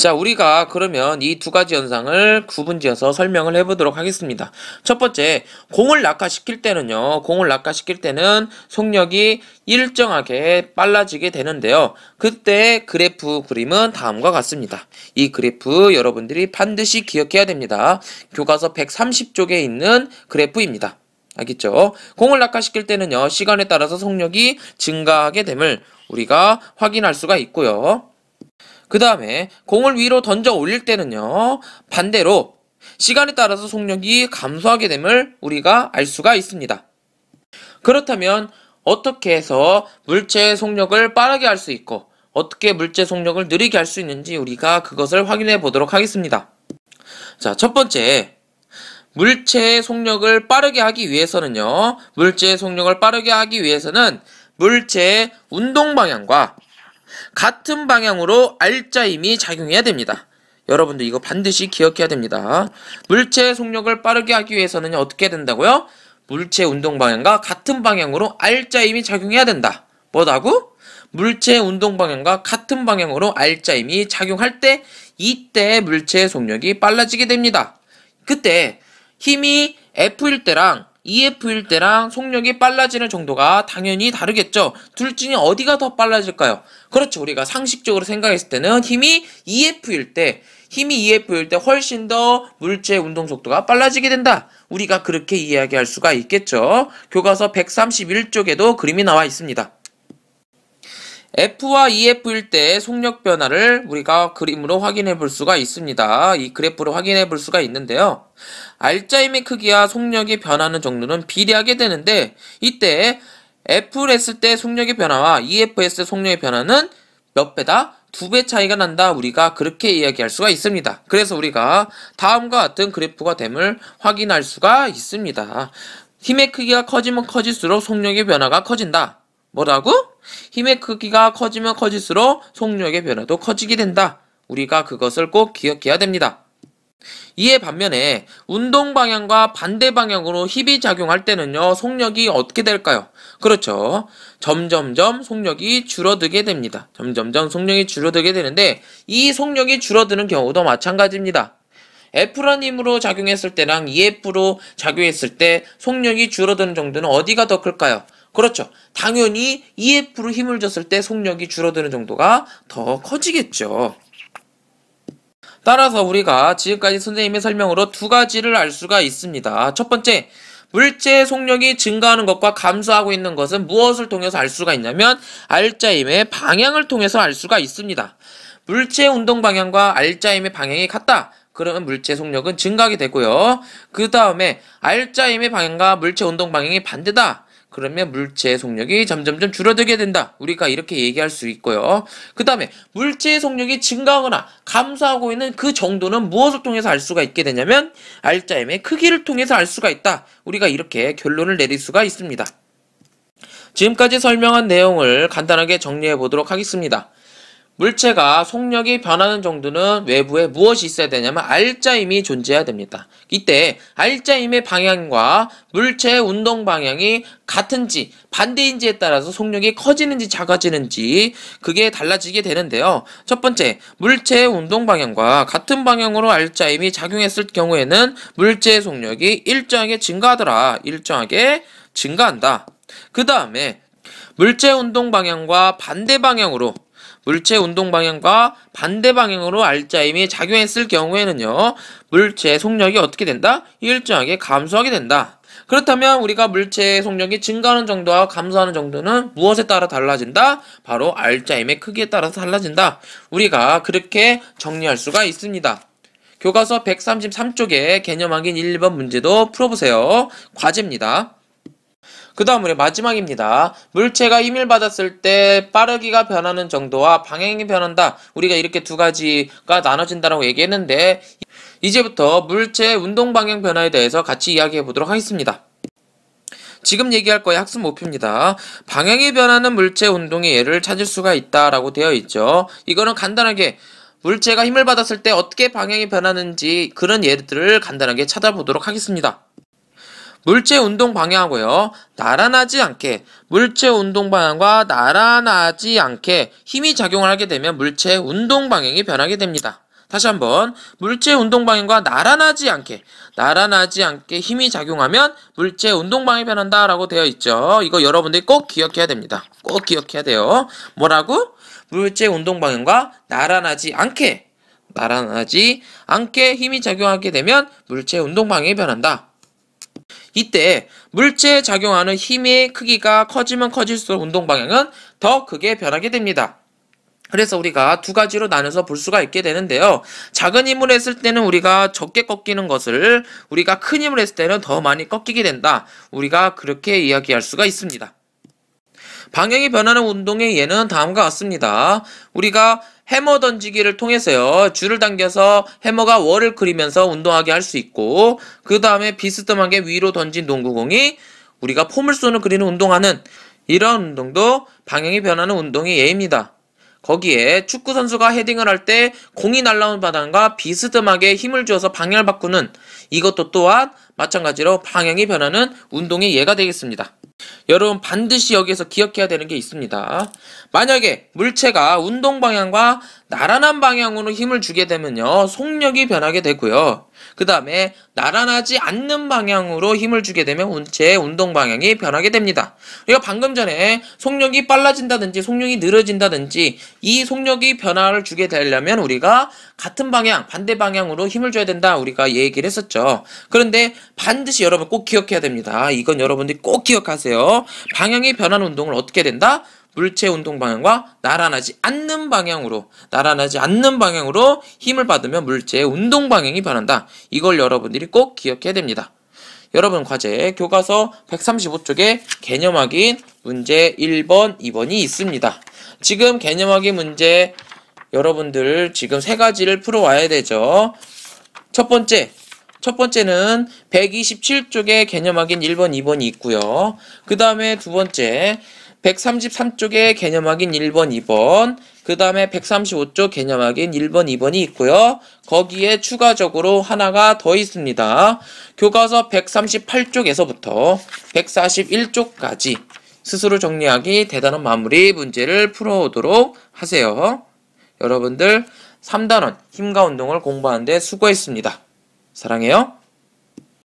자, 우리가 그러면 이 두 가지 현상을 구분지어서 설명을 해보도록 하겠습니다. 첫 번째, 공을 낙하시킬 때는요, 공을 낙하시킬 때는 속력이 일정하게 빨라지게 되는데요. 그때 그래프 그림은 다음과 같습니다. 이 그래프 여러분들이 반드시 기억해야 됩니다. 교과서 130쪽에 있는 그래프입니다. 알겠죠? 공을 낙하시킬 때는요, 시간에 따라서 속력이 증가하게 됨을 우리가 확인할 수가 있고요. 그 다음에 공을 위로 던져 올릴 때는요, 반대로 시간에 따라서 속력이 감소하게 됨을 우리가 알 수가 있습니다. 그렇다면 어떻게 해서 물체의 속력을 빠르게 할 수 있고 어떻게 물체 속력을 느리게 할 수 있는지 우리가 그것을 확인해 보도록 하겠습니다. 자, 첫 번째, 물체의 속력을 빠르게 하기 위해서는요, 물체의 속력을 빠르게 하기 위해서는 물체의 운동 방향과 같은 방향으로 알짜임이 작용해야 됩니다. 여러분들 이거 반드시 기억해야 됩니다. 물체의 속력을 빠르게 하기 위해서는 어떻게 된다고요? 물체 운동 방향과 같은 방향으로 알짜임이 작용해야 된다. 뭐라고? 물체 운동 방향과 같은 방향으로 알짜임이 작용할 때 이때 물체의 속력이 빨라지게 됩니다. 그때 힘이 F일 때랑 EF일 때랑 속력이 빨라지는 정도가 당연히 다르겠죠. 둘 중에 어디가 더 빨라질까요? 그렇죠. 우리가 상식적으로 생각했을 때는 힘이 EF일 때 훨씬 더 물체의 운동 속도가 빨라지게 된다. 우리가 그렇게 이야기할 수가 있겠죠. 교과서 131쪽에도 그림이 나와 있습니다. F와 EF일 때 속력 변화를 우리가 그림으로 확인해 볼 수가 있습니다. 이 그래프로 확인해 볼 수가 있는데요. 알짜임의 크기와 속력이 변하는 정도는 비례하게 되는데 이때 F를 했을 때 속력의 변화와 EF 했을 때 속력의 변화는 몇 배다? 2배 차이가 난다. 우리가 그렇게 이야기할 수가 있습니다. 그래서 우리가 다음과 같은 그래프가 됨을 확인할 수가 있습니다. 힘의 크기가 커지면 커질수록 속력의 변화가 커진다. 뭐라고? 힘의 크기가 커지면 커질수록 속력의 변화도 커지게 된다. 우리가 그것을 꼭 기억해야 됩니다. 이에 반면에 운동 방향과 반대 방향으로 힘이 작용할 때는요, 속력이 어떻게 될까요? 그렇죠. 점점점 속력이 줄어들게 됩니다. 점점점 속력이 줄어들게 되는데 이 속력이 줄어드는 경우도 마찬가지입니다. F라는 힘으로 작용했을 때랑 EF로 작용했을 때 속력이 줄어드는 정도는 어디가 더 클까요? 그렇죠. 당연히 EF로 힘을 줬을 때 속력이 줄어드는 정도가 더 커지겠죠. 따라서 우리가 지금까지 선생님의 설명으로 두 가지를 알 수가 있습니다. 첫 번째, 물체의 속력이 증가하는 것과 감소하고 있는 것은 무엇을 통해서 알 수가 있냐면 알짜임의 방향을 통해서 알 수가 있습니다. 물체의 운동 방향과 알짜임의 방향이 같다. 그러면 물체 속력은 증가하게 되고요. 그 다음에 알짜임의 방향과 물체 운동 방향이 반대다. 그러면 물체의 속력이 점점점 줄어들게 된다. 우리가 이렇게 얘기할 수 있고요. 그 다음에 물체의 속력이 증가하거나 감소하고 있는 그 정도는 무엇을 통해서 알 수가 있게 되냐면 알짜임의 크기를 통해서 알 수가 있다. 우리가 이렇게 결론을 내릴 수가 있습니다. 지금까지 설명한 내용을 간단하게 정리해 보도록 하겠습니다. 물체가 속력이 변하는 정도는 외부에 무엇이 있어야 되냐면 알짜임이 존재해야 됩니다. 이때 알짜임의 방향과 물체의 운동 방향이 같은지 반대인지에 따라서 속력이 커지는지 작아지는지 그게 달라지게 되는데요. 첫 번째, 물체의 운동 방향과 같은 방향으로 알짜임이 작용했을 경우에는 물체의 속력이 일정하게 증가하더라. 일정하게 증가한다. 그 다음에 물체 운동 방향과 반대 방향으로 물체 운동 방향과 반대 방향으로 알짜임이 작용했을 경우에는요, 물체의 속력이 어떻게 된다? 일정하게 감소하게 된다. 그렇다면 우리가 물체의 속력이 증가하는 정도와 감소하는 정도는 무엇에 따라 달라진다? 바로 알짜임의 크기에 따라서 달라진다. 우리가 그렇게 정리할 수가 있습니다. 교과서 133쪽에 개념 확인 1번 문제도 풀어보세요. 과제입니다. 그 다음 우리 마지막입니다. 물체가 힘을 받았을 때 빠르기가 변하는 정도와 방향이 변한다. 우리가 이렇게 두 가지가 나눠진다고 얘기했는데 이제부터 물체의 운동 방향 변화에 대해서 같이 이야기해 보도록 하겠습니다. 지금 얘기할 거의 학습 목표입니다. 방향이 변하는 물체 운동의 예를 찾을 수가 있다라고 되어 있죠. 이거는 간단하게 물체가 힘을 받았을 때 어떻게 방향이 변하는지 그런 예들을 간단하게 찾아보도록 하겠습니다. 물체 운동 방향하고요. 나란하지 않게 물체 운동 방향과 나란하지 않게 힘이 작용을 하게 되면 물체 운동 방향이 변하게 됩니다. 다시 한번 물체 운동 방향과 나란하지 않게 힘이 작용하면 물체 운동 방향이 변한다 라고 되어 있죠. 이거 여러분들이 꼭 기억해야 됩니다. 꼭 기억해야 돼요. 뭐라고? 물체 운동 방향과 나란하지 않게 힘이 작용하게 되면 물체 운동 방향이 변한다. 이때 물체에 작용하는 힘의 크기가 커지면 커질수록 운동 방향은 더 크게 변하게 됩니다. 그래서 우리가 두 가지로 나눠서 볼 수가 있게 되는데요. 작은 힘을 했을 때는 우리가 적게 꺾이는 것을 우리가 큰 힘을 했을 때는 더 많이 꺾이게 된다. 우리가 그렇게 이야기할 수가 있습니다. 방향이 변하는 운동의 예는 다음과 같습니다. 우리가 해머 던지기를 통해서요. 줄을 당겨서 해머가 월을 그리면서 운동하게 할 수 있고, 그 다음에 비스듬하게 위로 던진 농구공이 우리가 포물선을 그리는 운동하는 이런 운동도 방향이 변하는 운동의 예입니다. 거기에 축구 선수가 헤딩을 할 때 공이 날아오는 바람과 비스듬하게 힘을 주어서 방향을 바꾸는 이것도 또한 마찬가지로 방향이 변하는 운동의 예가 되겠습니다. 여러분 반드시 여기에서 기억해야 되는 게 있습니다. 만약에 물체가 운동 방향과 나란한 방향으로 힘을 주게 되면요. 속력이 변하게 되고요. 그 다음에 나란하지 않는 방향으로 힘을 주게 되면 물체의 운동 방향이 변하게 됩니다. 우리가 방금 전에 속력이 빨라진다든지 속력이 느려진다든지 이 속력이 변화를 주게 되려면 우리가 같은 방향, 반대 방향으로 힘을 줘야 된다. 우리가 얘기를 했었죠. 그런데 반드시 여러분 꼭 기억해야 됩니다. 이건 여러분들이 꼭 기억하세요. 방향이 변하는 운동을 어떻게 된다? 물체 운동 방향과 나란하지 않는 방향으로 힘을 받으면 물체의 운동 방향이 변한다. 이걸 여러분들이 꼭 기억해야 됩니다. 여러분 과제 교과서 135쪽에 개념 확인 문제 1번, 2번이 있습니다. 지금 개념 확인 문제 여러분들 지금 세 가지를 풀어와야 되죠. 첫 번째는 127쪽에 개념 확인 1번, 2번이 있고요. 그 다음에 두 번째 133쪽에 개념 확인 1번, 2번, 그 다음에 135쪽 개념 확인 1번, 2번이 있고요. 거기에 추가적으로 하나가 더 있습니다. 교과서 138쪽에서부터 141쪽까지 스스로 정리하기 대단한 마무리 문제를 풀어오도록 하세요. 여러분들 3단원 힘과 운동을 공부하는데 수고했습니다. 사랑해요.